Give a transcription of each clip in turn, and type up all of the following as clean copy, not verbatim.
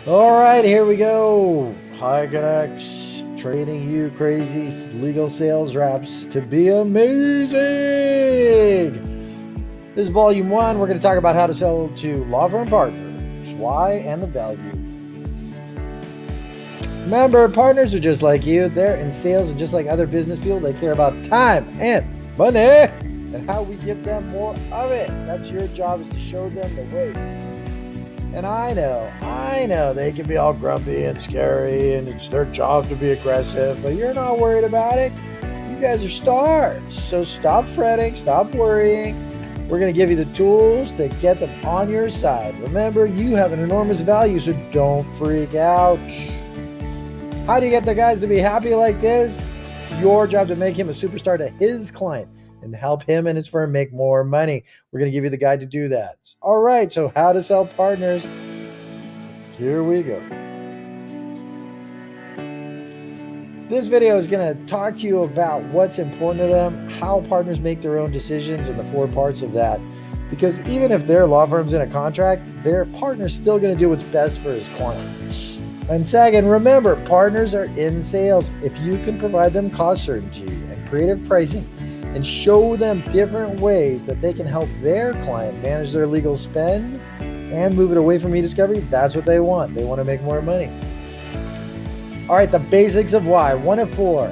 All right, here we go. HIK training you crazy legal sales reps to be amazing. This is volume 1. We're going to talk about how to sell to law firm partners, why, and the value. Remember, partners are just like you. They're in sales, and just like other business people, they care about time and money and how we give them more of it. That's your job, is to show them the way. And I know they can be all grumpy and scary, and it's their job to be aggressive, but you're not worried about it. You guys are stars. So stop fretting, stop worrying. We're going to give you the tools to get them on your side. Remember, you have an enormous value, so don't freak out. How do you get the guys to be happy like this? Your job to make him a superstar to his client and help him and his firm make more money. We're going to give you the guide to do that. All right, so how to sell partners. Here we go. This video is going to talk to you about what's important to them, how partners make their own decisions, and the 4 parts of that. Because even if their law firm's in a contract, their partner's still going to do what's best for his client. And second, remember, partners are in sales. If you can provide them cost certainty and creative pricing and show them different ways that they can help their client manage their legal spend and move it away from eDisovery, that's what they want. They want to make more money. All right, the basics of why. 1 of 4.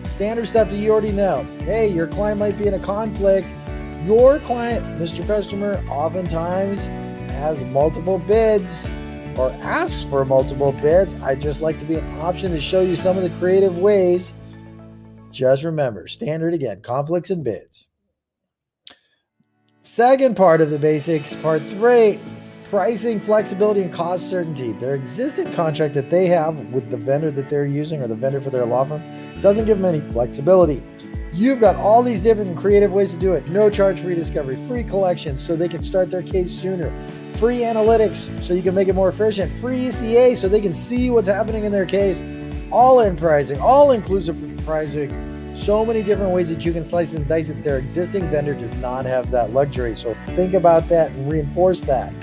Standard stuff that you already know. Hey, your client might be in a conflict. Your client, Mr. Customer, oftentimes has multiple bids or asks for multiple bids. I'd just like to be an option to show you some of the creative ways. Just remember, standard again, conflicts and bids. Second part of the basics, part 3, pricing, flexibility, and cost certainty. Their existing contract that they have with the vendor that they're using, or the vendor for their law firm, doesn't give them any flexibility. You've got all these different creative ways to do it. No charge for eDisovery, free collections so they can start their case sooner, free analytics so you can make it more efficient, free ECA so they can see what's happening in their case, all-in pricing, all-inclusive pricing. So many different ways that you can slice and dice it. Their existing vendor does not have that luxury. So think about that and reinforce that.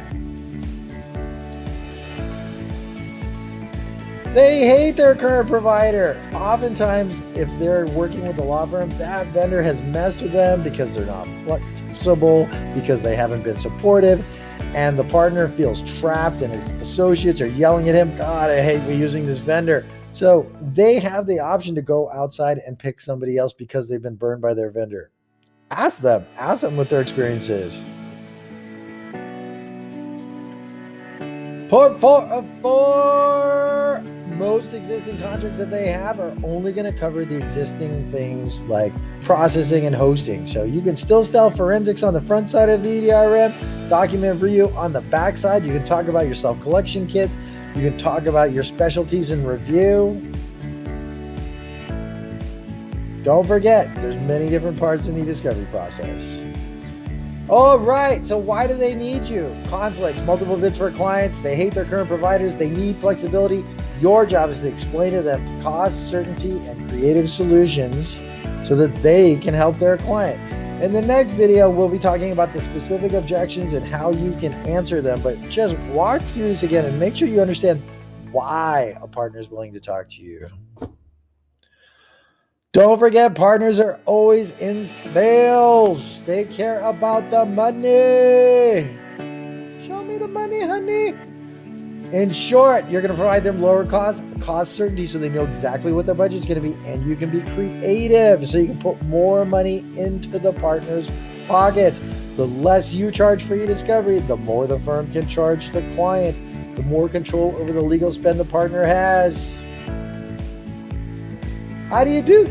They hate their current provider. Oftentimes, if they're working with a law firm, that vendor has messed with them because they're not flexible, because they haven't been supportive, and the partner feels trapped and his associates are yelling at him, God, I hate using this vendor. So they have the option to go outside and pick somebody else because they've been burned by their vendor. Ask them what their experience is. Part 4 of 4. Most existing contracts that they have are only going to cover the existing things like processing and hosting. So you can still sell forensics on the front side of the EDRM, document review on the back side. You can talk about your self-collection kits. You can talk about your specialties in review. Don't forget, there's many different parts in the eDisovery process. All right, so why do they need you? Conflicts, multiple bids for clients. They hate their current providers. They need flexibility. Your job is to explain to them cost certainty and creative solutions so that they can help their client. In the next video, we'll be talking about the specific objections and how you can answer them. But just walk through this again and make sure you understand why a partner is willing to talk to you. Don't forget, partners are always in sales. They care about the money. Show me the money, honey. In short, you're going to provide them lower cost certainty so they know exactly what their budget is going to be, and you can be creative so you can put more money into the partner's pockets. The less you charge for eDisovery, the more the firm can charge the client, the more control over the legal spend the partner has. How do we do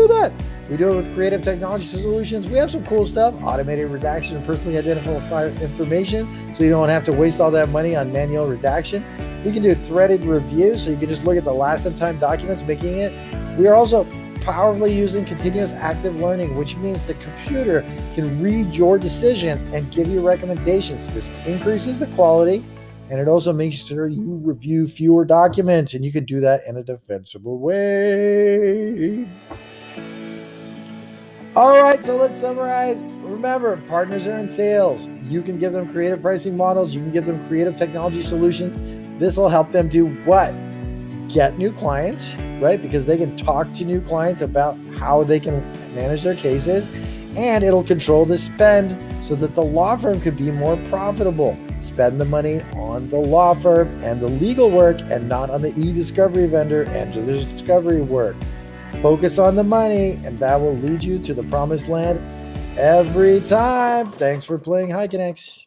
that? We do it with creative technology solutions. We have some cool stuff, automated redaction and personally identifiable information, so you don't have to waste all that money on manual redaction. We can do threaded reviews, so you can just look at the last in time documents, making it. We are also powerfully using continuous active learning, which means the computer can read your decisions and give you recommendations. This increases the quality, and it also makes sure you review fewer documents, and you can do that in a defensible way. All right, so let's summarize. Remember, partners are in sales. You can give them creative pricing models. You can give them creative technology solutions. This will help them do what? Get new clients, right? Because they can talk to new clients about how they can manage their cases, and it'll control the spend so that the law firm could be more profitable. Spend the money on the law firm and the legal work and not on the eDisovery vendor and to the discovery work. Focus on the money, and that will lead you to the promised land every time. Thanks for playing HIK.